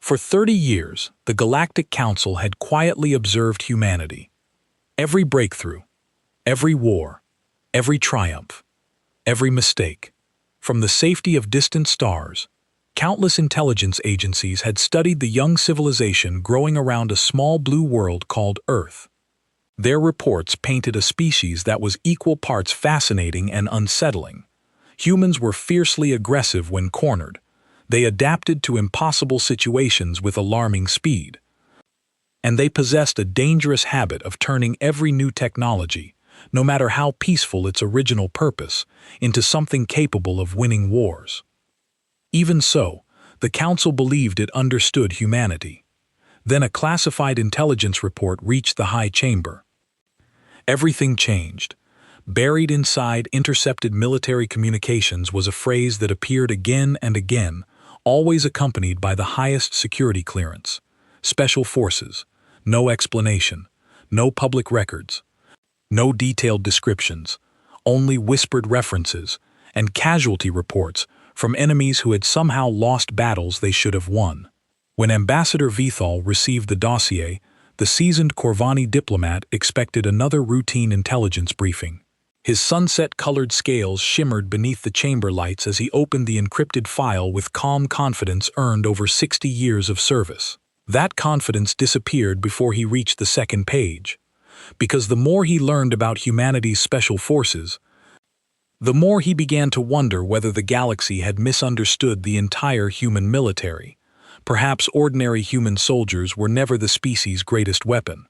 For 30 years, the Galactic Council had quietly observed humanity. Every breakthrough, every war, every triumph, every mistake. From the safety of distant stars, countless intelligence agencies had studied the young civilization growing around a small blue world called Earth. Their reports painted a species that was equal parts fascinating and unsettling. Humans were fiercely aggressive when cornered. They adapted to impossible situations with alarming speed. And they possessed a dangerous habit of turning every new technology, no matter how peaceful its original purpose, into something capable of winning wars. Even so, the Council believed it understood humanity. Then a classified intelligence report reached the High Chamber. Everything changed. Buried inside intercepted military communications was a phrase that appeared again and again, always accompanied by the highest security clearance. Special Forces. No explanation. No public records. No detailed descriptions. Only whispered references and casualty reports from enemies who had somehow lost battles they should have won. When Ambassador Vithal received the dossier, the seasoned Corvani diplomat expected another routine intelligence briefing. His sunset-colored scales shimmered beneath the chamber lights as he opened the encrypted file with calm confidence earned over 60 years of service. That confidence disappeared before he reached the second page, because the more he learned about humanity's special forces, the more he began to wonder whether the galaxy had misunderstood the entire human military. Perhaps ordinary human soldiers were never the species' greatest weapon.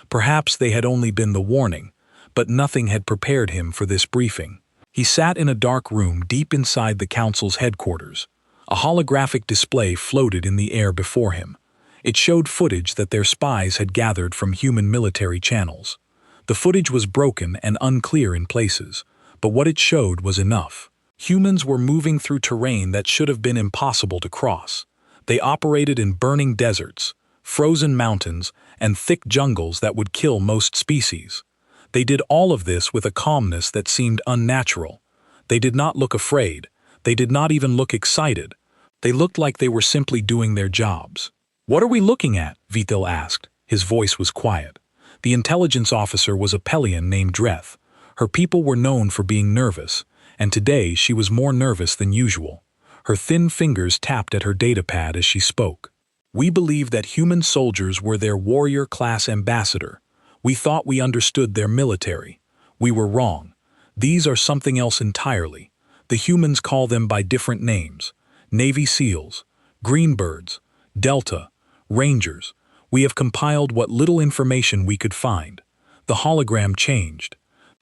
Perhaps they had only been the warning, but nothing had prepared him for this briefing. He sat in a dark room deep inside the Council's headquarters. A holographic display floated in the air before him. It showed footage that their spies had gathered from human military channels. The footage was broken and unclear in places, but what it showed was enough. Humans were moving through terrain that should have been impossible to cross. They operated in burning deserts, frozen mountains, and thick jungles that would kill most species. They did all of this with a calmness that seemed unnatural. They did not look afraid. They did not even look excited. They looked like they were simply doing their jobs. "What are we looking at?" Vithal asked. His voice was quiet. The intelligence officer was a Pelian named Dreth. Her people were known for being nervous, and today she was more nervous than usual. Her thin fingers tapped at her datapad as she spoke. "We believed that human soldiers were their warrior-class ambassador. We thought we understood their military. We were wrong. These are something else entirely. The humans call them by different names. Navy SEALs, Greenbirds, Delta, Rangers. We have compiled what little information we could find." The hologram changed.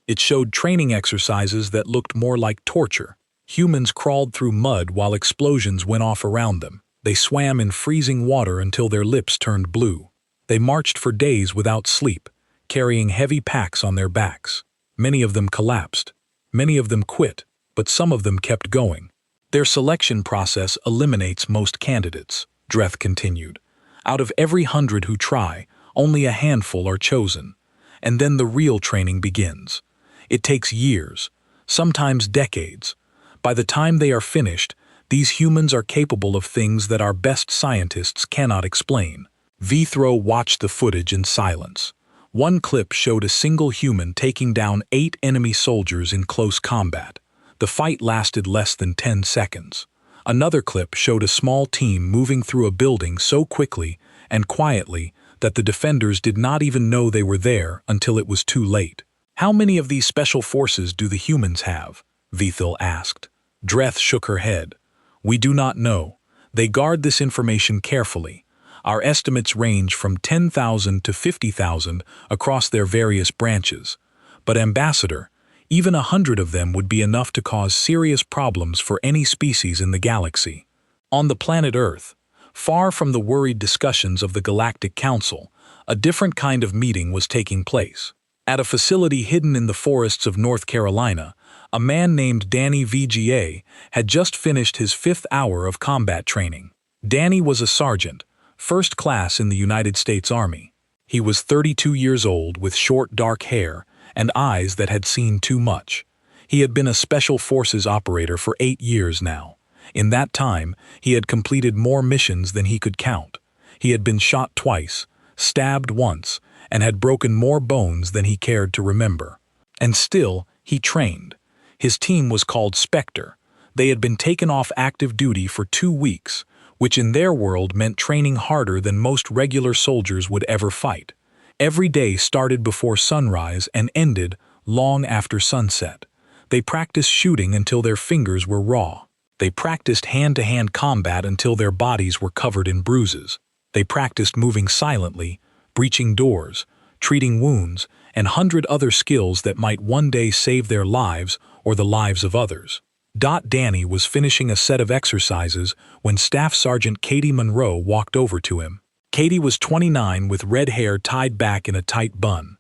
It showed training exercises that looked more like torture. Humans crawled through mud while explosions went off around them. They swam in freezing water until their lips turned blue. They marched for days without sleep, carrying heavy packs on their backs. Many of them collapsed. Many of them quit, but some of them kept going. "Their selection process eliminates most candidates," Dreth continued. "Out of every 100 who try, only a handful are chosen. And then the real training begins. It takes years, sometimes decades. By the time they are finished, these humans are capable of things that our best scientists cannot explain." Vithro watched the footage in silence. One clip showed a single human taking down 8 enemy soldiers in close combat. The fight lasted less than 10 seconds. Another clip showed a small team moving through a building so quickly and quietly that the defenders did not even know they were there until it was too late. "How many of these special forces do the humans have?" Vithal asked. Dreth shook her head. "We do not know. They guard this information carefully. Our estimates range from 10,000 to 50,000 across their various branches. But Ambassador, even 100 of them would be enough to cause serious problems for any species in the galaxy." On the planet Earth, far from the worried discussions of the Galactic Council, a different kind of meeting was taking place. At a facility hidden in the forests of North Carolina, a man named Danny VGA had just finished his 5th hour of combat training. Danny was a sergeant, first class in the United States Army. He was 32 years old with short dark hair and eyes that had seen too much. He had been a Special Forces operator for 8 years now, In that time, he had completed more missions than he could count. He had been shot twice, stabbed once, and had broken more bones than he cared to remember. And still, he trained. His team was called Spectre. They had been taken off active duty for 2 weeks, which in their world meant training harder than most regular soldiers would ever fight. Every day started before sunrise and ended long after sunset. They practiced shooting until their fingers were raw. They practiced hand-to-hand combat until their bodies were covered in bruises. They practiced moving silently, breaching doors, treating wounds, and 100 other skills that might one day save their lives or the lives of others. Danny was finishing a set of exercises when Staff Sergeant Katie Monroe walked over to him. Katie was 29 with red hair tied back in a tight bun.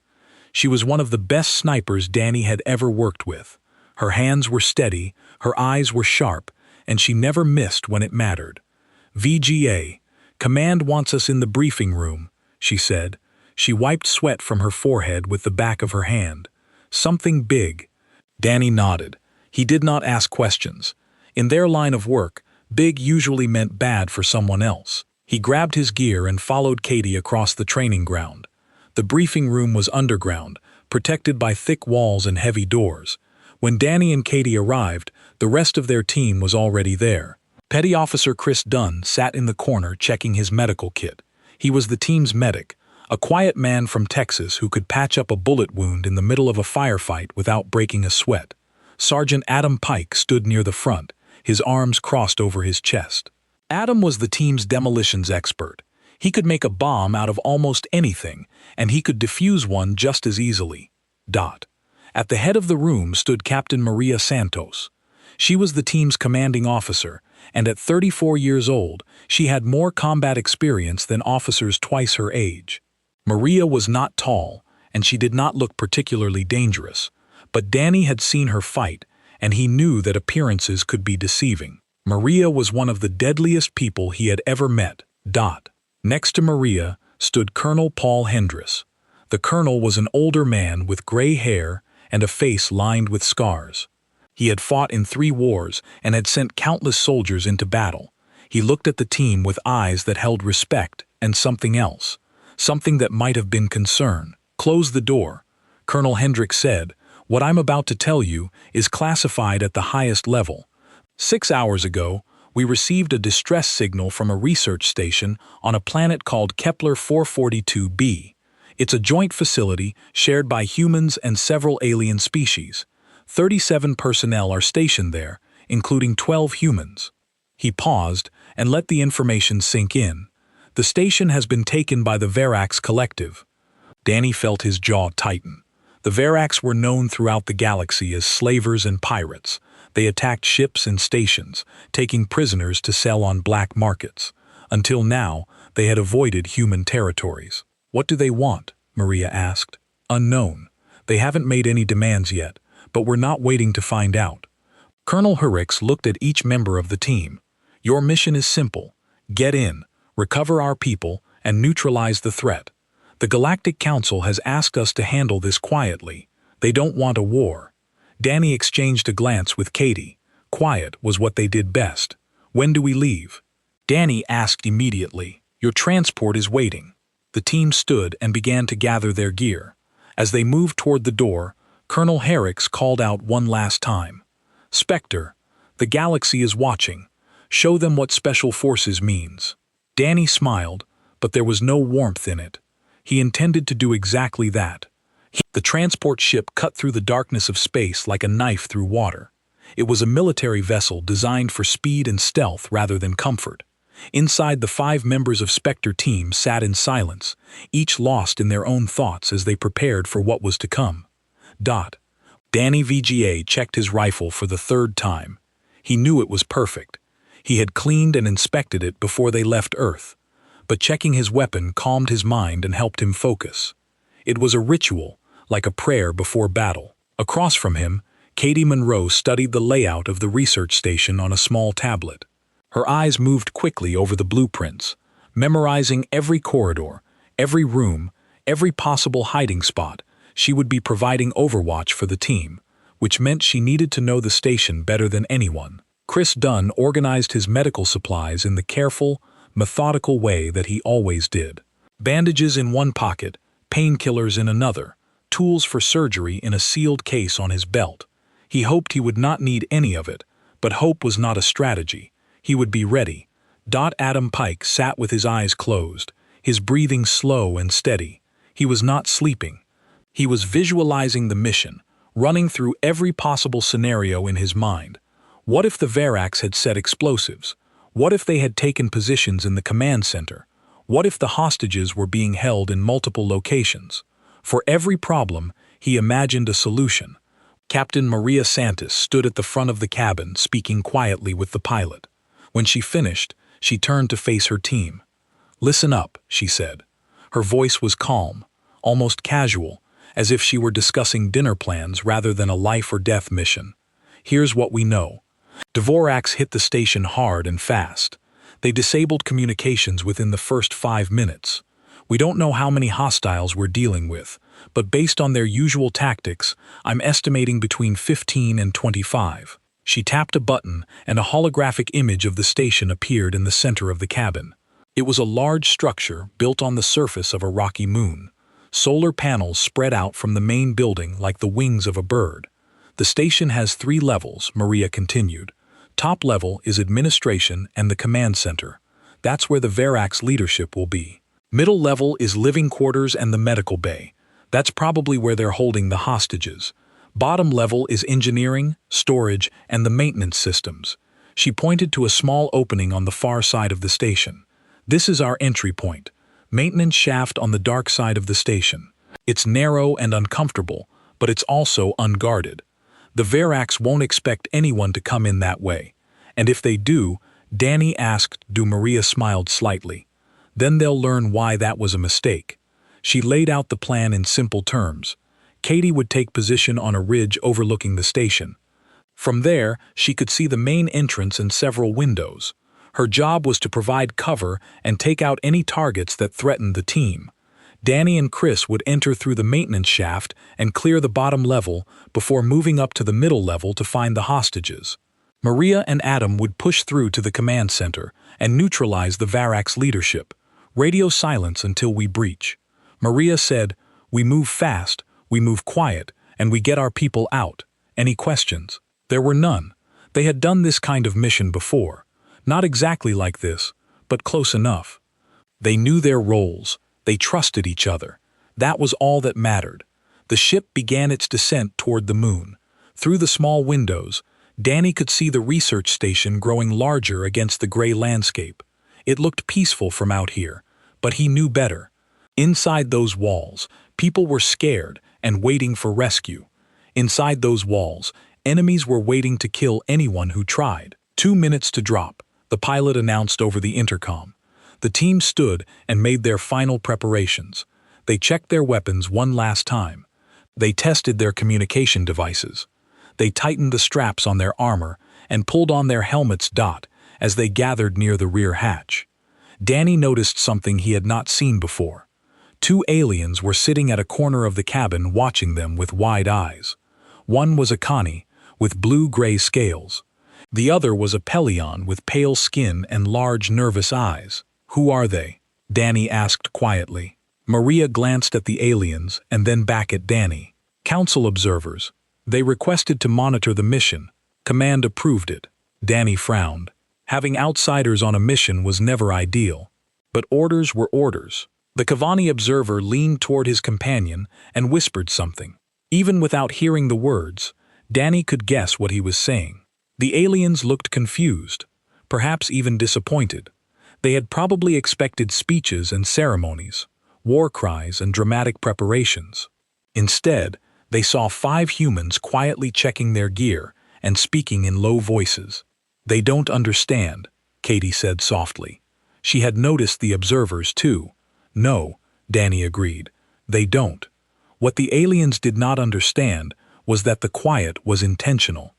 She was one of the best snipers Danny had ever worked with. Her hands were steady, her eyes were sharp, and she never missed when it mattered. "VGA, Command wants us in the briefing room," she said. She wiped sweat from her forehead with the back of her hand. "Something big." Danny nodded. He did not ask questions. In their line of work, big usually meant bad for someone else. He grabbed his gear and followed Katie across the training ground. The briefing room was underground, protected by thick walls and heavy doors. When Danny and Katie arrived, the rest of their team was already there. Petty Officer Chris Dunn sat in the corner checking his medical kit. He was the team's medic, a quiet man from Texas who could patch up a bullet wound in the middle of a firefight without breaking a sweat. Sergeant Adam Pike stood near the front, his arms crossed over his chest. Adam was the team's demolitions expert. He could make a bomb out of almost anything, and he could defuse one just as easily. At the head of the room stood Captain Maria Santos. She was the team's commanding officer, and at 34 years old, she had more combat experience than officers twice her age. Maria was not tall, and she did not look particularly dangerous, but Danny had seen her fight, and he knew that appearances could be deceiving. Maria was one of the deadliest people he had ever met. Next to Maria stood Colonel Paul Hendris. The colonel was an older man with gray hair and a face lined with scars. He had fought in 3 wars and had sent countless soldiers into battle. He looked at the team with eyes that held respect and something else, something that might have been concern. "Close the door," Colonel Hendricks said. "What I'm about to tell you is classified at the highest level. 6 hours ago, we received a distress signal from a research station on a planet called Kepler 442b. It's a joint facility shared by humans and several alien species. 37 personnel are stationed there, including 12 humans." He paused and let the information sink in. "The station has been taken by the Verax Collective." Danny felt his jaw tighten. The Verax were known throughout the galaxy as slavers and pirates. They attacked ships and stations, taking prisoners to sell on black markets. Until now, they had avoided human territories. "What do they want?" Maria asked. "Unknown. They haven't made any demands yet, but we're not waiting to find out." Colonel Hurricks looked at each member of the team. "Your mission is simple. Get in, recover our people, and neutralize the threat. The Galactic Council has asked us to handle this quietly. They don't want a war." Danny exchanged a glance with Katie. Quiet was what they did best. "When do we leave?" Danny asked immediately. "Your transport is waiting." The team stood and began to gather their gear. As they moved toward the door, Colonel Hurricks called out one last time. "Spectre, the galaxy is watching. Show them what Special Forces means." Danny smiled, but there was no warmth in it. He intended to do exactly that. The transport ship cut through the darkness of space like a knife through water. It was a military vessel designed for speed and stealth rather than comfort. Inside, the 5 members of Spectre team sat in silence, each lost in their own thoughts as they prepared for what was to come. Danny VGA checked his rifle for the 3rd time. He knew it was perfect. He had cleaned and inspected it before they left Earth. But checking his weapon calmed his mind and helped him focus. It was a ritual, like a prayer before battle. Across from him, Katie Monroe studied the layout of the research station on a small tablet. Her eyes moved quickly over the blueprints, memorizing every corridor, every room, every possible hiding spot. She would be providing overwatch for the team, which meant she needed to know the station better than anyone. Chris Dunn organized his medical supplies in the careful, methodical way that he always did. Bandages in one pocket, painkillers in another, tools for surgery in a sealed case on his belt. He hoped he would not need any of it, but hope was not a strategy. He would be ready. Adam Pike sat with his eyes closed, his breathing slow and steady. He was not sleeping. He was visualizing the mission, running through every possible scenario in his mind. What if the Verax had set explosives? What if they had taken positions in the command center? What if the hostages were being held in multiple locations? For every problem, he imagined a solution. Captain Maria Santos stood at the front of the cabin, speaking quietly with the pilot. When she finished, she turned to face her team. "Listen up," she said. Her voice was calm, almost casual, as if she were discussing dinner plans rather than a life-or-death mission. "Here's what we know. Dvorak's hit the station hard and fast. They disabled communications within the first 5 minutes. We don't know how many hostiles we're dealing with, but based on their usual tactics, I'm estimating between 15 and 25. She tapped a button, and a holographic image of the station appeared in the center of the cabin. It was a large structure built on the surface of a rocky moon. Solar panels spread out from the main building like the wings of a bird. The station has 3 levels, Maria continued. Top level is administration and the command center. That's where the Verax leadership will be. Middle level is living quarters and the medical bay. That's probably where they're holding the hostages. Bottom level is engineering, storage, and the maintenance systems. She pointed to a small opening on the far side of the station. This is our entry point. Maintenance shaft on the dark side of the station. It's narrow and uncomfortable, but it's also unguarded. The Verax won't expect anyone to come in that way. And if they do, Danny asked, Maria smiled slightly. Then they'll learn why that was a mistake. She laid out the plan in simple terms. Katie would take position on a ridge overlooking the station. From there, she could see the main entrance and several windows. Her job was to provide cover and take out any targets that threatened the team. Danny and Chris would enter through the maintenance shaft and clear the bottom level before moving up to the middle level to find the hostages. Maria and Adam would push through to the command center and neutralize the Verax leadership. Radio silence until we breach. Maria said, "We move fast, we move quiet, and we get our people out. Any questions?" There were none. They had done this kind of mission before. Not exactly like this, but close enough. They knew their roles. They trusted each other. That was all that mattered. The ship began its descent toward the moon. Through the small windows, Danny could see the research station growing larger against the gray landscape. It looked peaceful from out here, but he knew better. Inside those walls, people were scared and waiting for rescue. Inside those walls, enemies were waiting to kill anyone who tried. 2 minutes to drop, the pilot announced over the intercom. The team stood and made their final preparations. They checked their weapons one last time. They tested their communication devices. They tightened the straps on their armor and pulled on their helmets as they gathered near the rear hatch. Danny noticed something he had not seen before. 2 aliens were sitting at a corner of the cabin watching them with wide eyes. One was a Connie, with blue-gray scales. The other was a Pelion with pale skin and large nervous eyes. "Who are they?" Danny asked quietly. Maria glanced at the aliens and then back at Danny. "Council observers. They requested to monitor the mission. Command approved it." Danny frowned. Having outsiders on a mission was never ideal. But orders were orders. The Kavani observer leaned toward his companion and whispered something. Even without hearing the words, Danny could guess what he was saying. The aliens looked confused, perhaps even disappointed. They had probably expected speeches and ceremonies, war cries and dramatic preparations. Instead, they saw 5 humans quietly checking their gear and speaking in low voices. "They don't understand," Katie said softly. She had noticed the observers too. "No," Danny agreed. "They don't." What the aliens did not understand was that the quiet was intentional.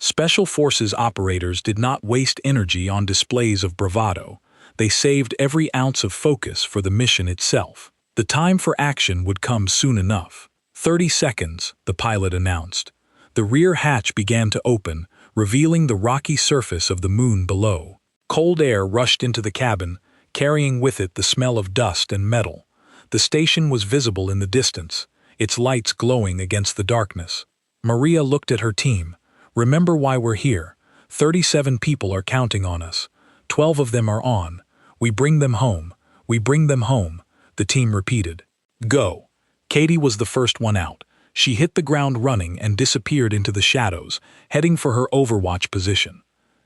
Special Forces operators did not waste energy on displays of bravado. They saved every ounce of focus for the mission itself. The time for action would come soon enough. 30 seconds, the pilot announced. The rear hatch began to open, revealing the rocky surface of the moon below. Cold air rushed into the cabin, carrying with it the smell of dust and metal. The station was visible in the distance, its lights glowing against the darkness. Maria looked at her team. "Remember why we're here. 37 people are counting on us. 12 of them are on. We bring them home. We bring them home," the team repeated. "Go." Katie was the first one out. She hit the ground running and disappeared into the shadows, heading for her overwatch position.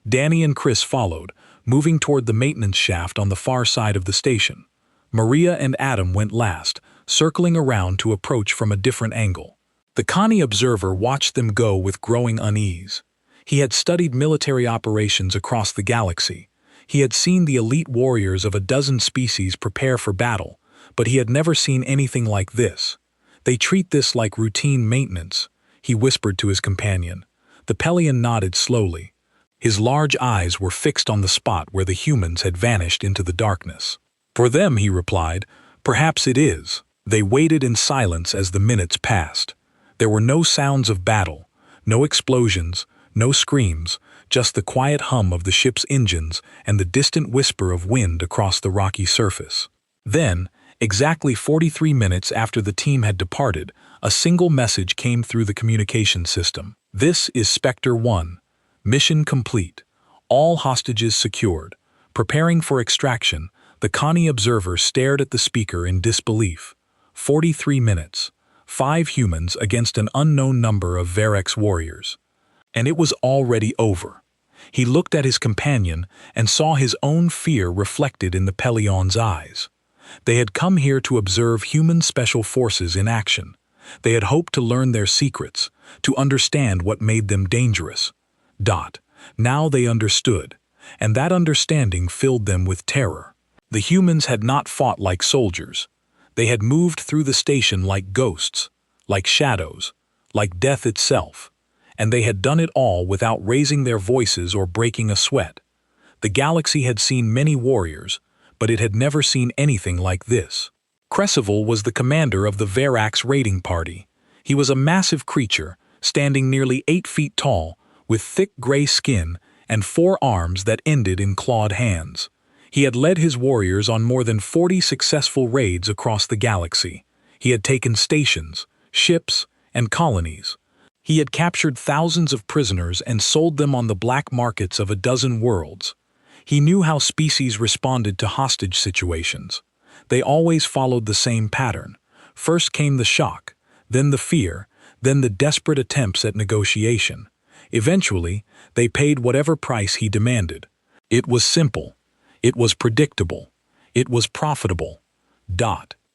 Danny and Chris followed, moving toward the maintenance shaft on the far side of the station. Maria and Adam went last, circling around to approach from a different angle. The Connie observer watched them go with growing unease. He had studied military operations across the galaxy. He had seen the elite warriors of a dozen species prepare for battle, but he had never seen anything like this. "They treat this like routine maintenance," he whispered to his companion. The Pelion nodded slowly. His large eyes were fixed on the spot where the humans had vanished into the darkness. "For them," he replied, "perhaps it is." They waited in silence as the minutes passed. There were no sounds of battle, no explosions, no screams, just the quiet hum of the ship's engines and the distant whisper of wind across the rocky surface. Then, exactly 43 minutes after the team had departed, a single message came through the communication system. "This is Spectre 1. Mission complete. All hostages secured. Preparing for extraction." The Connie observer stared at the speaker in disbelief. 43 minutes. 5 humans against an unknown number of Verex warriors. And it was already over. He looked at his companion and saw his own fear reflected in the Pelion's eyes. They had come here to observe human special forces in action. They had hoped to learn their secrets, to understand what made them dangerous. Now they understood, and that understanding filled them with terror. The humans had not fought like soldiers. They had moved through the station like ghosts, like shadows, like death itself, and they had done it all without raising their voices or breaking a sweat. The galaxy had seen many warriors, but it had never seen anything like this. Cressival was the commander of the Verax raiding party. He was a massive creature, standing nearly 8 feet tall, with thick gray skin and 4 arms that ended in clawed hands. He had led his warriors on more than 40 successful raids across the galaxy. He had taken stations, ships, and colonies. He had captured thousands of prisoners and sold them on the black markets of a dozen worlds. He knew how species responded to hostage situations. They always followed the same pattern. First came the shock, then the fear, then the desperate attempts at negotiation. Eventually, they paid whatever price he demanded. It was simple. It was predictable. It was profitable.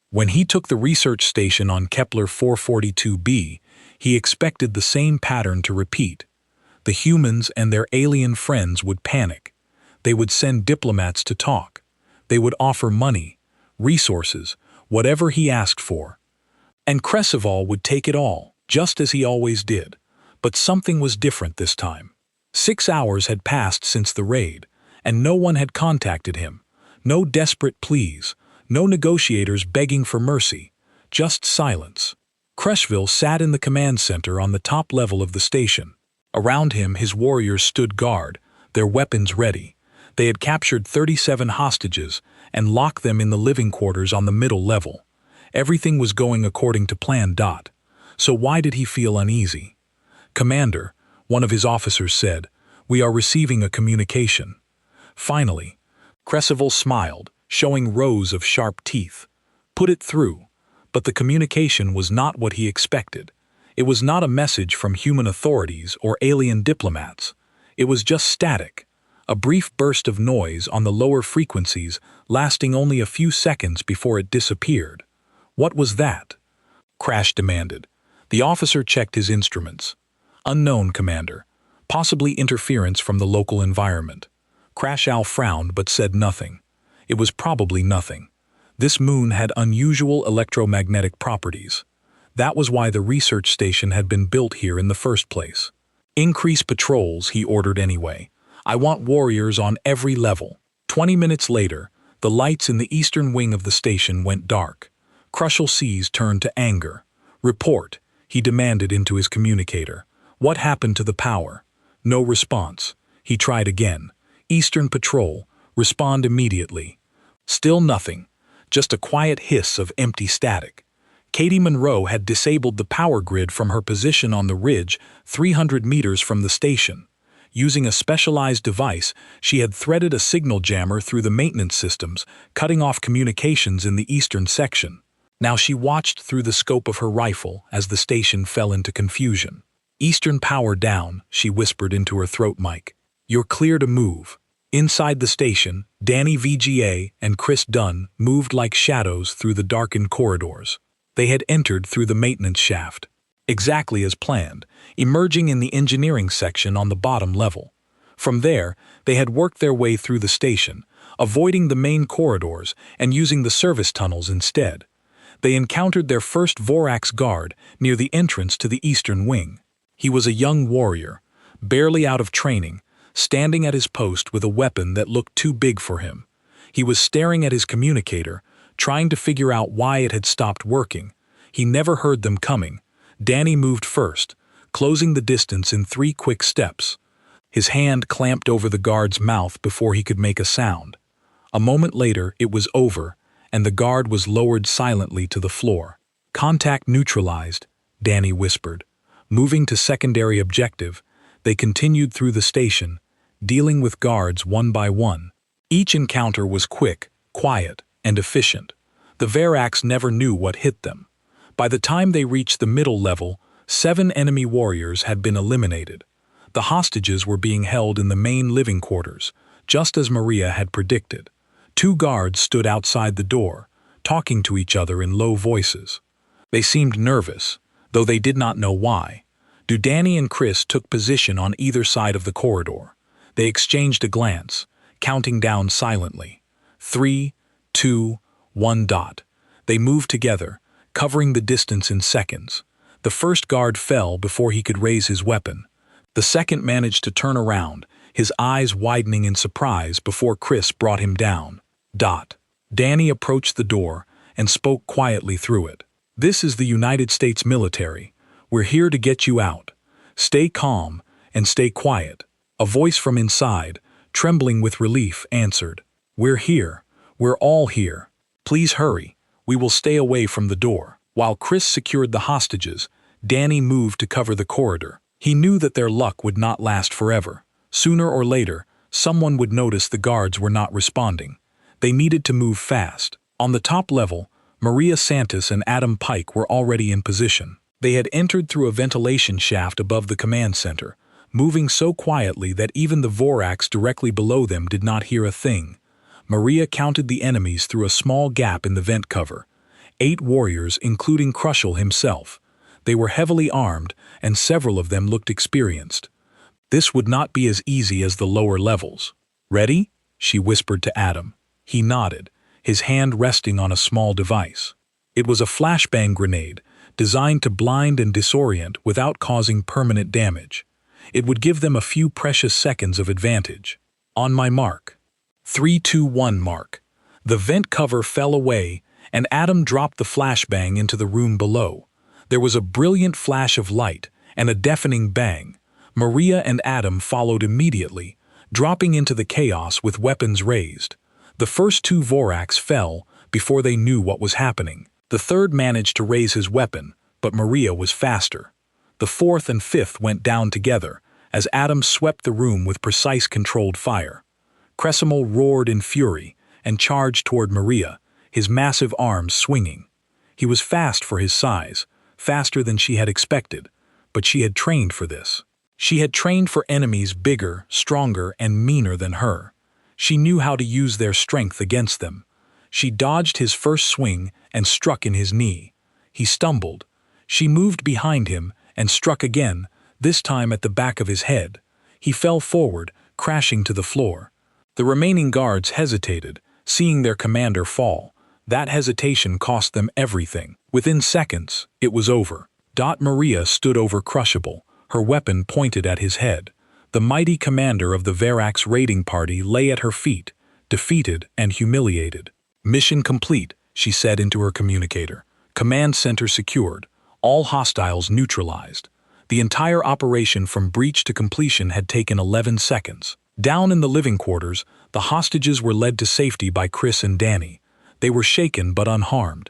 When he took the research station on Kepler 442b, he expected the same pattern to repeat. The humans and their alien friends would panic. They would send diplomats to talk. They would offer money, resources, whatever he asked for. And Cressival would take it all, just as he always did. But something was different this time. 6 hours had passed since the raid, and no one had contacted him. No desperate pleas, no negotiators begging for mercy, just silence. Cressville sat in the command center on the top level of the station. Around him, his warriors stood guard, their weapons ready. They had captured 37 hostages and locked them in the living quarters on the middle level. Everything was going according to plan. So why did he feel uneasy? "Commander," one of his officers said, "we are receiving a communication." Finally, Cressival smiled, showing rows of sharp teeth. Put it through. But the communication was not what he expected. It was not a message from human authorities or alien diplomats. It was just static, a brief burst of noise on the lower frequencies lasting only a few seconds before it disappeared. What was that? Crash demanded. The officer checked his instruments. Unknown, Commander. Possibly interference from the local environment. Crash Owl frowned but said nothing. It was probably nothing. This moon had unusual electromagnetic properties. That was why the research station had been built here in the first place. Increase patrols, he ordered anyway. I want warriors on every level. 20 minutes later, the lights in the eastern wing of the station went dark. Crushal Seas turned to anger. Report, he demanded into his communicator. What happened to the power? No response. He tried again. Eastern Patrol, respond immediately. Still nothing. Just a quiet hiss of empty static. Katie Monroe had disabled the power grid from her position on the ridge 300 meters from the station. Using a specialized device, she had threaded a signal jammer through the maintenance systems, cutting off communications in the eastern section. Now she watched through the scope of her rifle as the station fell into confusion. "Eastern power down," she whispered into her throat mic. "You're clear to move." Inside the station, Danny VGA and Chris Dunn moved like shadows through the darkened corridors. They had entered through the maintenance shaft, exactly as planned, emerging in the engineering section on the bottom level. From there, they had worked their way through the station, avoiding the main corridors and using the service tunnels instead. They encountered their first Vorax guard near the entrance to the eastern wing. He was a young warrior, barely out of training, standing at his post with a weapon that looked too big for him. He was staring at his communicator, trying to figure out why it had stopped working. He never heard them coming. Danny moved first, closing the distance in 3 quick steps. His hand clamped over the guard's mouth before he could make a sound. A moment later, it was over, and the guard was lowered silently to the floor. "Contact neutralized," Danny whispered. Moving to secondary objective, they continued through the station, dealing with guards one by one. Each encounter was quick, quiet, and efficient. The Verax never knew what hit them. By the time they reached the middle level, 7 enemy warriors had been eliminated. The hostages were being held in the main living quarters, just as Maria had predicted. 2 guards stood outside the door, talking to each other in low voices. They seemed nervous, though they did not know why. Danny and Chris took position on either side of the corridor. They exchanged a glance, counting down silently. 3, 2, 1 dot. They moved together, covering the distance in seconds. The first guard fell before he could raise his weapon. The second managed to turn around, his eyes widening in surprise before Chris brought him down. Dot. Danny approached the door and spoke quietly through it. "This is the United States military. We're here to get you out. Stay calm and stay quiet." A voice from inside, trembling with relief, answered. "We're here. We're all here. Please hurry. We will stay away from the door." While Chris secured the hostages, Danny moved to cover the corridor. He knew that their luck would not last forever. Sooner or later, someone would notice the guards were not responding. They needed to move fast. On the top level, Maria Santos and Adam Pike were already in position. They had entered through a ventilation shaft above the command center, moving so quietly that even the Vorax directly below them did not hear a thing. Maria counted the enemies through a small gap in the vent cover. 8 warriors, including Crushel himself. They were heavily armed, and several of them looked experienced. This would not be as easy as the lower levels. "Ready?" she whispered to Adam. He nodded, his hand resting on a small device. It was a flashbang grenade, designed to blind and disorient without causing permanent damage. It would give them a few precious seconds of advantage. "On my mark." 3, 2, 1 mark. The vent cover fell away, and Adam dropped the flashbang into the room below. There was a brilliant flash of light and a deafening bang. Maria and Adam followed immediately, dropping into the chaos with weapons raised. The first 2 Vorax fell before they knew what was happening. The third managed to raise his weapon, but Maria was faster. The 4th and 5th went down together, as Adam swept the room with precise controlled fire. Cresimo roared in fury and charged toward Maria, his massive arms swinging. He was fast for his size, faster than she had expected, but she had trained for this. She had trained for enemies bigger, stronger, and meaner than her. She knew how to use their strength against them. She dodged his first swing and struck in his knee. He stumbled. She moved behind him and struck again, this time at the back of his head. He fell forward, crashing to the floor. The remaining guards hesitated, seeing their commander fall. That hesitation cost them everything. Within seconds, it was over. Maria stood over Crushable, her weapon pointed at his head. The mighty commander of the Verax raiding party lay at her feet, defeated and humiliated. "Mission complete," she said into her communicator. "Command center secured. All hostiles neutralized." The entire operation from breach to completion had taken 11 seconds. Down in the living quarters, the hostages were led to safety by Chris and Danny. They were shaken but unharmed.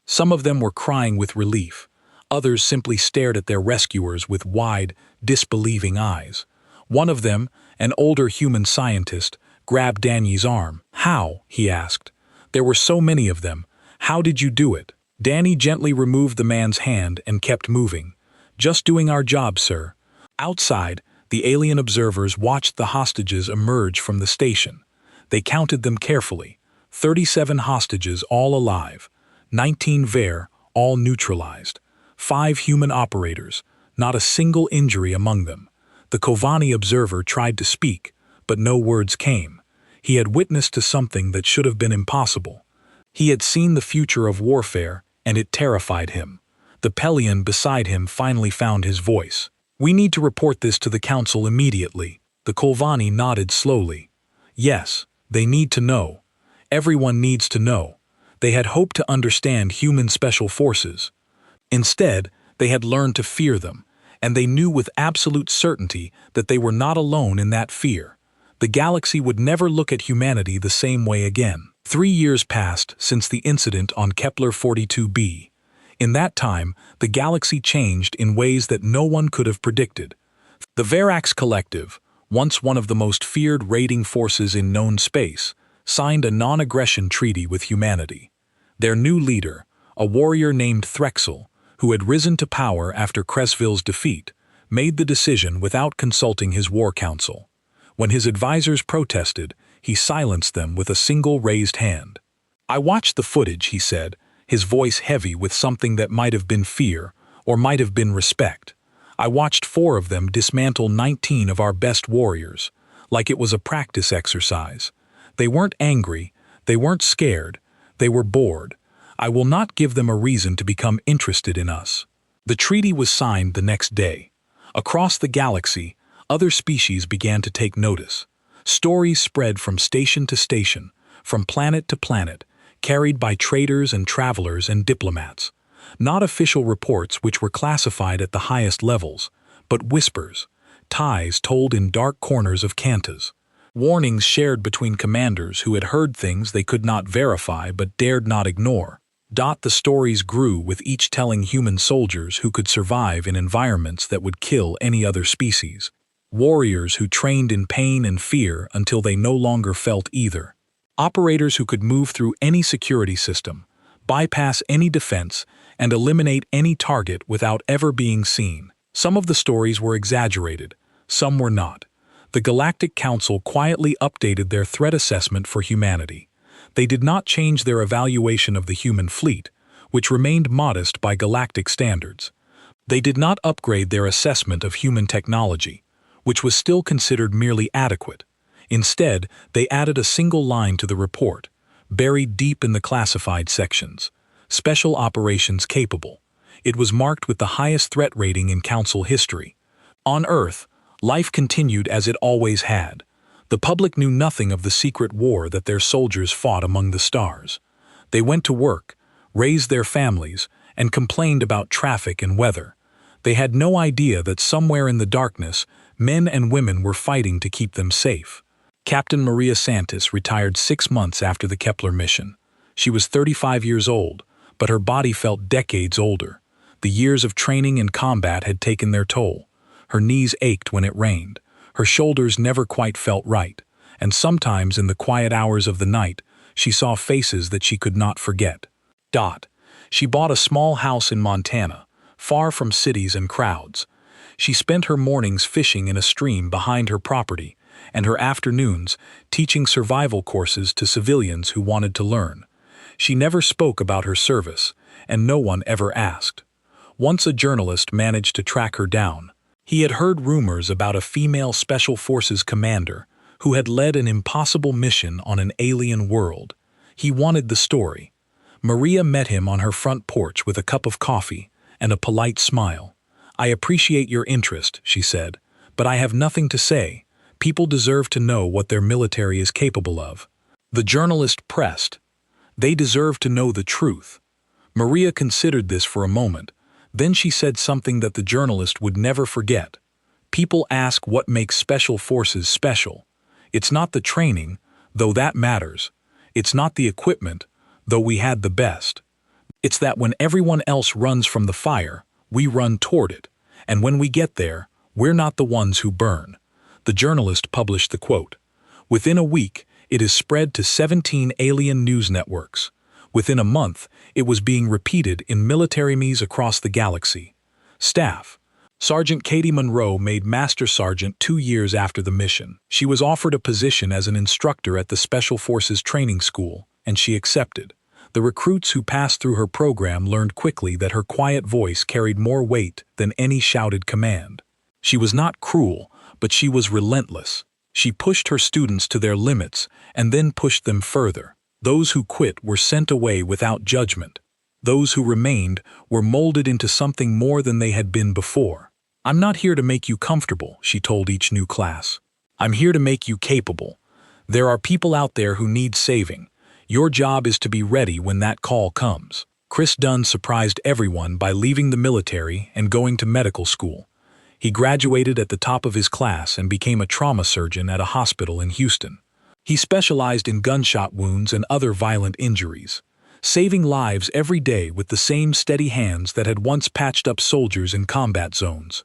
Some of them were crying with relief. Others simply stared at their rescuers with wide, disbelieving eyes. One of them, an older human scientist, grabbed Danny's arm. "How?" he asked. "There were so many of them. How did you do it?" Danny gently removed the man's hand and kept moving. "Just doing our job, sir." Outside, the alien observers watched the hostages emerge from the station. They counted them carefully. 37 hostages, all alive. 19 Ver, all neutralized. 5 human operators, not a single injury among them. The Kovani observer tried to speak, but no words came. He had witnessed to something that should have been impossible. He had seen the future of warfare, and it terrified him. The Pelion beside him finally found his voice. "We need to report this to the council immediately." The Kovani nodded slowly. Yes, they need to know. Everyone needs to know. They had hoped to understand human special forces. Instead, they had learned to fear them, and they knew with absolute certainty that they were not alone in that fear. The galaxy would never look at humanity the same way again. 3 years passed since the incident on Kepler 42b. In that time, the galaxy changed in ways that no one could have predicted. The Verax Collective, once one of the most feared raiding forces in known space, signed a non-aggression treaty with humanity. Their new leader, a warrior named Threxel, who had risen to power after Cresville's defeat, made the decision without consulting his war council. When his advisors protested, he silenced them with a single raised hand. "I watched the footage," he said, his voice heavy with something that might have been fear or might have been respect. "I watched 4 of them dismantle 19 of our best warriors, like it was a practice exercise. They weren't angry, they weren't scared, they were bored. I will not give them a reason to become interested in us." The treaty was signed the next day. Across the galaxy, other species began to take notice. Stories spread from station to station, from planet to planet, carried by traders and travelers and diplomats. Not official reports which were classified at the highest levels, but whispers, ties told in dark corners of cantas. Warnings shared between commanders who had heard things they could not verify but dared not ignore. The stories grew with each telling human soldiers who could survive in environments that would kill any other species. Warriors who trained in pain and fear until they no longer felt either. Operators who could move through any security system, bypass any defense, and eliminate any target without ever being seen. Some of the stories were exaggerated, some were not. The Galactic Council quietly updated their threat assessment for humanity. They did not change their evaluation of the human fleet, which remained modest by galactic standards. They did not upgrade their assessment of human technology, which was still considered merely adequate. Instead, they added a single line to the report, buried deep in the classified sections: Special Operations Capable. It was marked with the highest threat rating in Council history. On Earth, life continued as it always had. The public knew nothing of the secret war that their soldiers fought among the stars. They went to work, raised their families, and complained about traffic and weather. They had no idea that somewhere in the darkness, men and women were fighting to keep them safe. Captain Maria Santis retired 6 months after the Kepler mission. She was 35 years old, but her body felt decades older. The years of training and combat had taken their toll. Her knees ached when it rained. Her shoulders never quite felt right, and sometimes in the quiet hours of the night, she saw faces that she could not forget. She bought a small house in Montana, far from cities and crowds. She spent her mornings fishing in a stream behind her property, and her afternoons teaching survival courses to civilians who wanted to learn. She never spoke about her service, and no one ever asked. Once a journalist managed to track her down. He had heard rumors about a female Special Forces commander who had led an impossible mission on an alien world. He wanted the story. Maria met him on her front porch with a cup of coffee and a polite smile. "I appreciate your interest," she said, "but I have nothing to say. People deserve to know what their military is capable of." The journalist pressed. "They deserve to know the truth." Maria considered this for a moment. Then she said something that the journalist would never forget. People ask what makes special forces special. It's not the training, though that matters. It's not the equipment, though we had the best. It's that when everyone else runs from the fire, we run toward it. And when we get there, we're not the ones who burn. The journalist published the quote. Within a week, it is spread to 17 alien news networks. Within a month, it was being repeated in military meetings across the galaxy. Staff. Sergeant Katie Monroe made Master Sergeant 2 years after the mission. She was offered a position as an instructor at the Special Forces Training School, and she accepted. The recruits who passed through her program learned quickly that her quiet voice carried more weight than any shouted command. She was not cruel, but she was relentless. She pushed her students to their limits and then pushed them further. Those who quit were sent away without judgment. Those who remained were molded into something more than they had been before. I'm not here to make you comfortable, she told each new class. I'm here to make you capable. There are people out there who need saving. Your job is to be ready when that call comes. Chris Dunn surprised everyone by leaving the military and going to medical school. He graduated at the top of his class and became a trauma surgeon at a hospital in Houston. He specialized in gunshot wounds and other violent injuries, saving lives every day with the same steady hands that had once patched up soldiers in combat zones.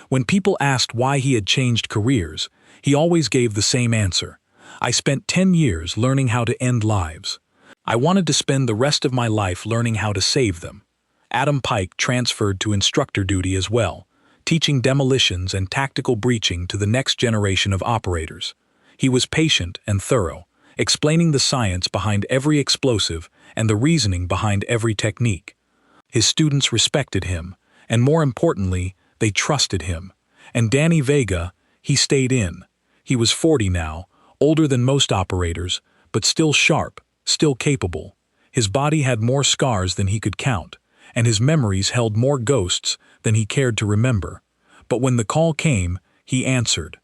When people asked why he had changed careers, he always gave the same answer. I spent 10 years learning how to end lives. I wanted to spend the rest of my life learning how to save them. Adam Pike transferred to instructor duty as well, teaching demolitions and tactical breaching to the next generation of operators. He was patient and thorough, explaining the science behind every explosive and the reasoning behind every technique. His students respected him, and more importantly, they trusted him. And Danny Vega, he stayed in. He was 40 now, older than most operators, but still sharp, still capable. His body had more scars than he could count, and his memories held more ghosts than he cared to remember. But when the call came, he answered.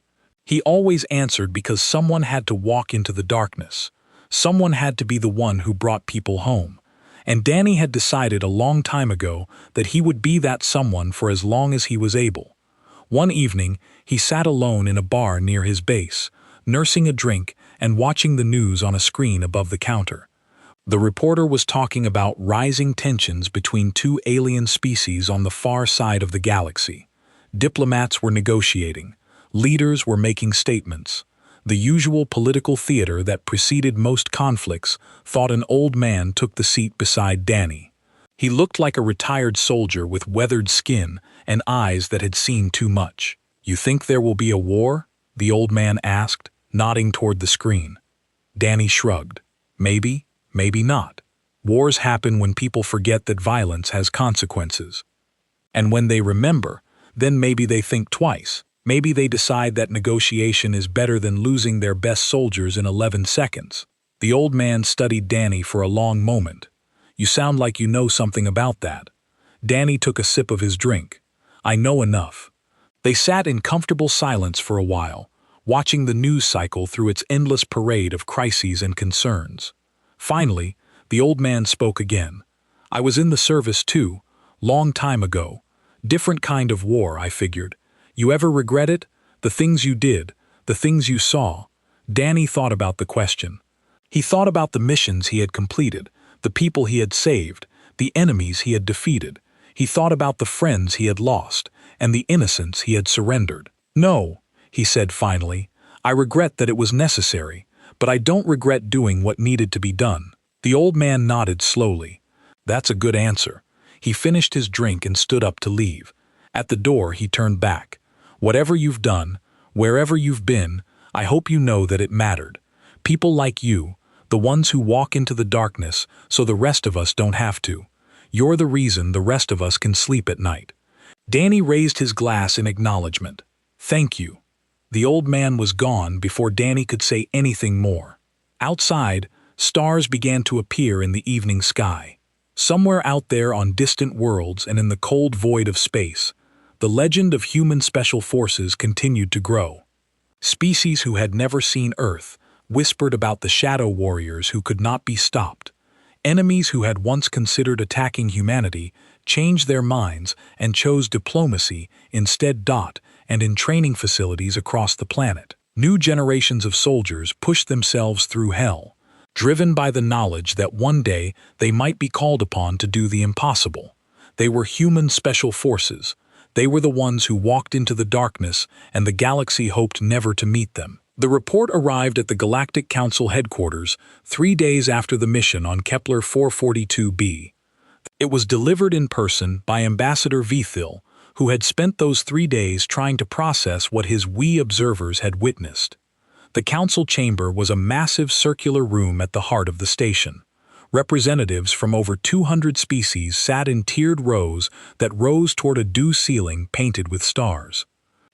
He always answered because someone had to walk into the darkness. Someone had to be the one who brought people home. And Danny had decided a long time ago that he would be that someone for as long as he was able. One evening, he sat alone in a bar near his base, nursing a drink and watching the news on a screen above the counter. The reporter was talking about rising tensions between two alien species on the far side of the galaxy. Diplomats were negotiating. Leaders were making statements. The usual political theater that preceded most conflicts thought an old man took the seat beside Danny. He looked like a retired soldier with weathered skin and eyes that had seen too much. "You think there will be a war?" the old man asked, nodding toward the screen. Danny shrugged. Maybe, maybe not. Wars happen when people forget that violence has consequences. And when they remember, then maybe they think twice. Maybe they decide that negotiation is better than losing their best soldiers in 11 seconds. The old man studied Danny for a long moment. "You sound like you know something about that." Danny took a sip of his drink. "I know enough." They sat in comfortable silence for a while, watching the news cycle through its endless parade of crises and concerns. Finally, the old man spoke again. "I was in the service too, long time ago. Different kind of war, I figured. You ever regret it? The things you did, the things you saw?" Danny thought about the question. He thought about the missions he had completed, the people he had saved, the enemies he had defeated. He thought about the friends he had lost, and the innocents he had surrendered. "No," he said finally, "I regret that it was necessary, but I don't regret doing what needed to be done." The old man nodded slowly. "That's a good answer." He finished his drink and stood up to leave. At the door, he turned back. "Whatever you've done, wherever you've been, I hope you know that it mattered. People like you, the ones who walk into the darkness so the rest of us don't have to. You're the reason the rest of us can sleep at night." Danny raised his glass in acknowledgement. "Thank you." The old man was gone before Danny could say anything more. Outside, stars began to appear in the evening sky. Somewhere out there on distant worlds and in the cold void of space, the legend of human special forces continued to grow. Species who had never seen Earth whispered about the shadow warriors who could not be stopped. Enemies who had once considered attacking humanity changed their minds and chose diplomacy instead. And in training facilities across the planet, new generations of soldiers pushed themselves through hell, driven by the knowledge that one day they might be called upon to do the impossible. They were human special forces. They were the ones who walked into the darkness, and the galaxy hoped never to meet them. The report arrived at the Galactic Council headquarters 3 days after the mission on Kepler 442b. It was delivered in person by Ambassador Vithil, who had spent those 3 days trying to process what his observers had witnessed. The council chamber was a massive circular room at the heart of the station. Representatives from over 200 species sat in tiered rows that rose toward a due ceiling painted with stars.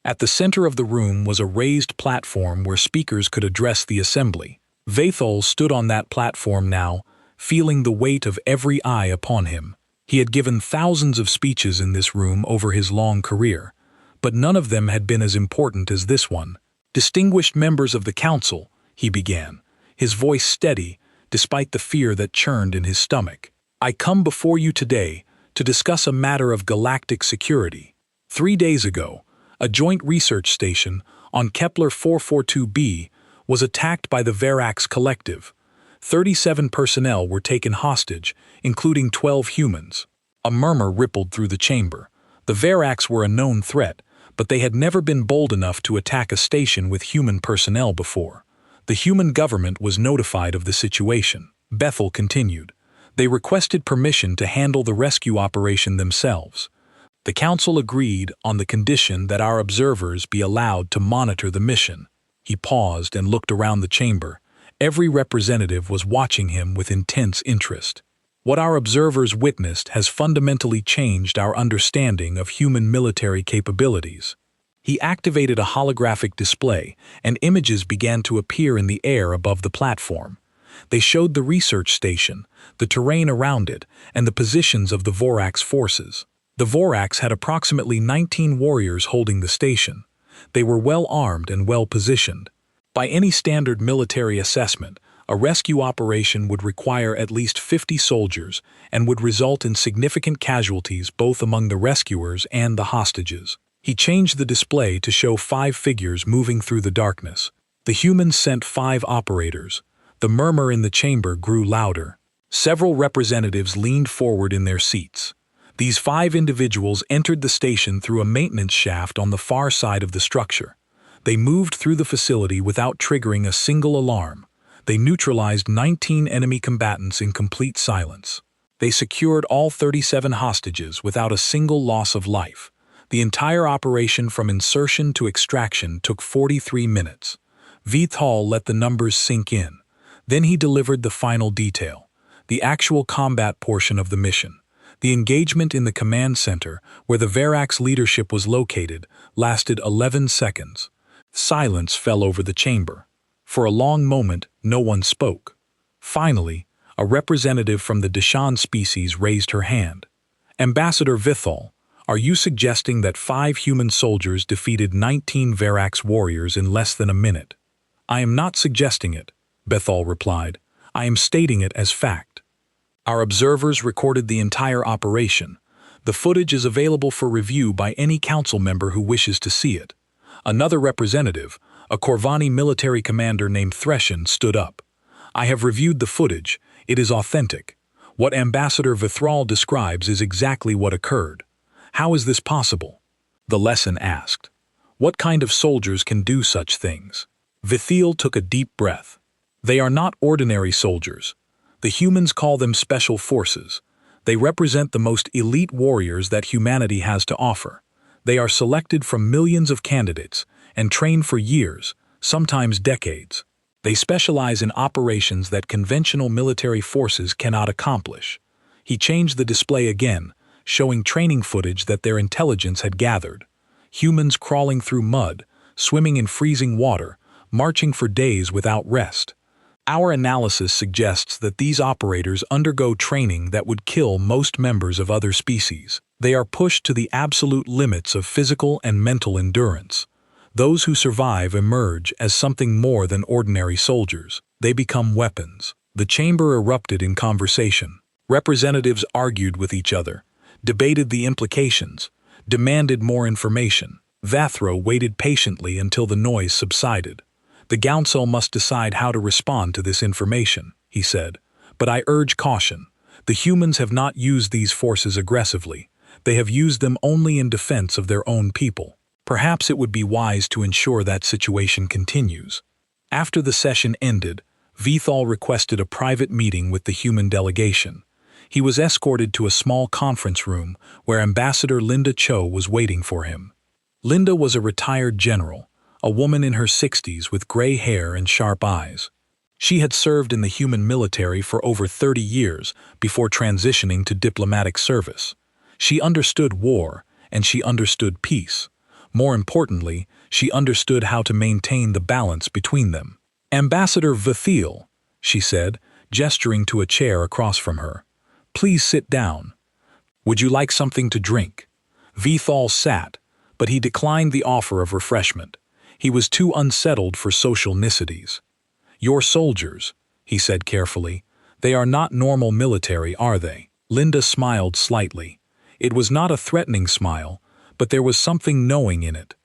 At the center of the room was a raised platform where speakers could address the assembly. Vithil stood on that platform now, feeling the weight of every eye upon him. He had given thousands of speeches in this room over his long career, but none of them had been as important as this one. "Distinguished members of the council," he began, his voice steady despite the fear that churned in his stomach. "I come before you today to discuss a matter of galactic security. 3 days ago, a joint research station on Kepler 442b was attacked by the Verax Collective. 37 personnel were taken hostage, including 12 humans." A murmur rippled through the chamber. The Verax were a known threat, but they had never been bold enough to attack a station with human personnel before. The human government was notified of the situation. Bethel continued. They requested permission to handle the rescue operation themselves. The council agreed on the condition that our observers be allowed to monitor the mission. He paused and looked around the chamber. Every representative was watching him with intense interest. "What our observers witnessed has fundamentally changed our understanding of human military capabilities." He activated a holographic display, and images began to appear in the air above the platform. They showed the research station, the terrain around it, and the positions of the Vorax forces. The Vorax had approximately 19 warriors holding the station. They were well armed and well positioned. By any standard military assessment, a rescue operation would require at least 50 soldiers and would result in significant casualties both among the rescuers and the hostages. He changed the display to show 5 figures moving through the darkness. The humans sent 5 operators. The murmur in the chamber grew louder. Several representatives leaned forward in their seats. These 5 individuals entered the station through a maintenance shaft on the far side of the structure. They moved through the facility without triggering a single alarm. They neutralized 19 enemy combatants in complete silence. They secured all 37 hostages without a single loss of life. The entire operation from insertion to extraction took 43 minutes. Vithal let the numbers sink in. Then he delivered the final detail, the actual combat portion of the mission. The engagement in the command center, where the Verax leadership was located, lasted 11 seconds. Silence fell over the chamber. For a long moment, no one spoke. Finally, a representative from the Deshan species raised her hand. "Ambassador Vithal, are you suggesting that 5 human soldiers defeated 19 Verax warriors in less than a minute?" "I am not suggesting it," Vithal replied. "I am stating it as fact. Our observers recorded the entire operation. The footage is available for review by any council member who wishes to see it." Another representative, a Corvani military commander named Threshin, stood up. "I have reviewed the footage. It is authentic. What Ambassador Vithal describes is exactly what occurred." "How is this possible?" the lesson asked. "What kind of soldiers can do such things?" Vithil took a deep breath. "They are not ordinary soldiers. The humans call them special forces. They represent the most elite warriors that humanity has to offer. They are selected from millions of candidates and trained for years, sometimes decades. They specialize in operations that conventional military forces cannot accomplish." He changed the display again, showing training footage that their intelligence had gathered. Humans crawling through mud, swimming in freezing water, marching for days without rest. "Our analysis suggests that these operators undergo training that would kill most members of other species. They are pushed to the absolute limits of physical and mental endurance. Those who survive emerge as something more than ordinary soldiers. They become weapons." The chamber erupted in conversation. Representatives argued with each other, debated the implications, demanded more information. Vathro waited patiently until the noise subsided. The council must decide how to respond to this information, he said. But I urge caution. The humans have not used these forces aggressively. They have used them only in defense of their own people. Perhaps it would be wise to ensure that situation continues. After the session ended, Vethal requested a private meeting with the human delegation. He was escorted to a small conference room where Ambassador Linda Cho was waiting for him. Linda was a retired general, a woman in her 60s with gray hair and sharp eyes. She had served in the human military for over 30 years before transitioning to diplomatic service. She understood war, and she understood peace. More importantly, she understood how to maintain the balance between them. "Ambassador Vethil," she said, gesturing to a chair across from her. "Please sit down. Would you like something to drink?" Vethal sat, but he declined the offer of refreshment. He was too unsettled for social niceties. "Your soldiers," he said carefully. "They are not normal military, are they?" Linda smiled slightly. It was not a threatening smile, but there was something knowing in it.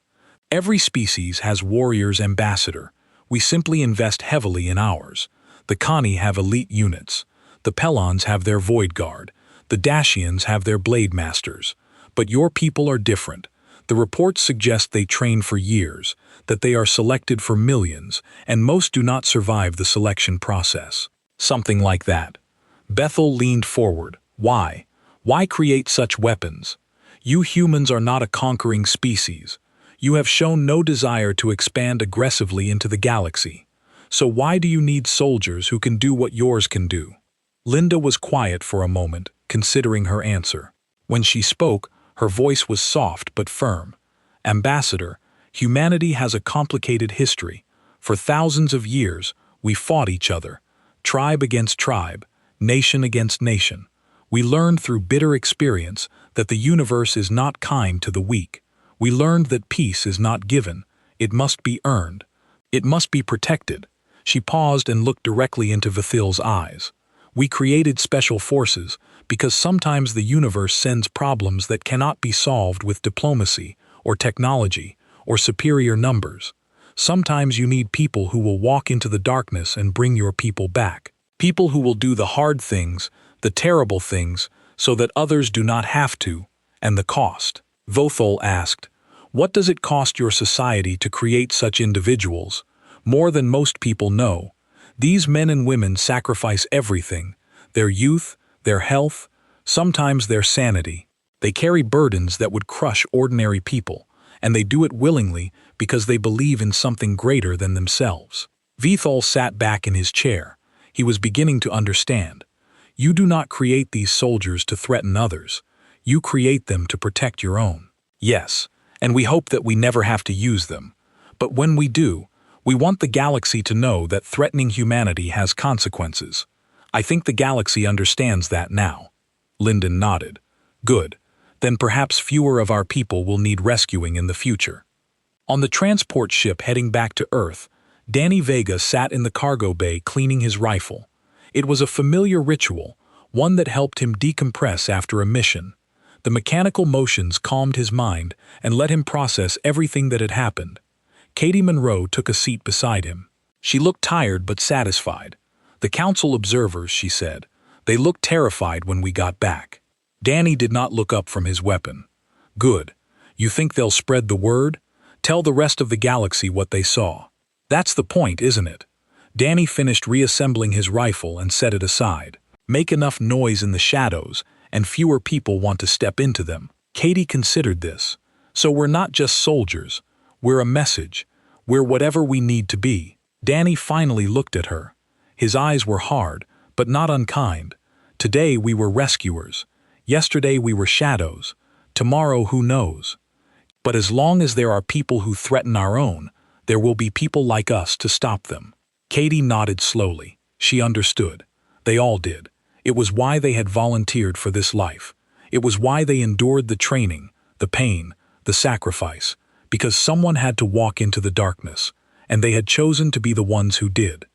"Every species has warriors, ambassador. We simply invest heavily in ours. The Kani have elite units. The Pelons have their Void Guard. The Dashians have their Blade Masters. But your people are different. The reports suggest they train for years, that they are selected for millions, and most do not survive the selection process." Something like that. Bethel leaned forward. "Why? Why create such weapons? You humans are not a conquering species. You have shown no desire to expand aggressively into the galaxy. So why do you need soldiers who can do what yours can do?" Linda was quiet for a moment, considering her answer. When she spoke, her voice was soft but firm. "Ambassador, humanity has a complicated history. For thousands of years, we fought each other, tribe against tribe, nation against nation. We learned through bitter experience that the universe is not kind to the weak. We learned that peace is not given. It must be earned. It must be protected." She paused and looked directly into Vethil's eyes. "We created special forces because sometimes the universe sends problems that cannot be solved with diplomacy or technology or superior numbers. Sometimes you need people who will walk into the darkness and bring your people back. People who will do the hard things, the terrible things, so that others do not have to, and the cost." Vothol asked, "What does it cost your society to create such individuals?" "More than most people know. These men and women sacrifice everything, their youth, their health, sometimes their sanity. They carry burdens that would crush ordinary people, and they do it willingly because they believe in something greater than themselves." Vethal sat back in his chair. He was beginning to understand. "You do not create these soldiers to threaten others. You create them to protect your own." "Yes, and we hope that we never have to use them. But when we do, we want the galaxy to know that threatening humanity has consequences. I think the galaxy understands that now." Lyndon nodded. "Good. Then perhaps fewer of our people will need rescuing in the future." On the transport ship heading back to Earth, Danny Vega sat in the cargo bay cleaning his rifle. It was a familiar ritual, one that helped him decompress after a mission. The mechanical motions calmed his mind and let him process everything that had happened. Katie Monroe took a seat beside him. She looked tired but satisfied. "The council observers," she said. "They looked terrified when we got back." Danny did not look up from his weapon. "Good. You think they'll spread the word? Tell the rest of the galaxy what they saw." "That's the point, isn't it?" Danny finished reassembling his rifle and set it aside. "Make enough noise in the shadows, and fewer people want to step into them." Katie considered this. "So we're not just soldiers. We're a message. We're whatever we need to be." Danny finally looked at her. His eyes were hard, but not unkind. "Today we were rescuers. Yesterday we were shadows. Tomorrow who knows? But as long as there are people who threaten our own, there will be people like us to stop them." Katie nodded slowly. She understood. They all did. It was why they had volunteered for this life. It was why they endured the training, the pain, the sacrifice, because someone had to walk into the darkness, and they had chosen to be the ones who did.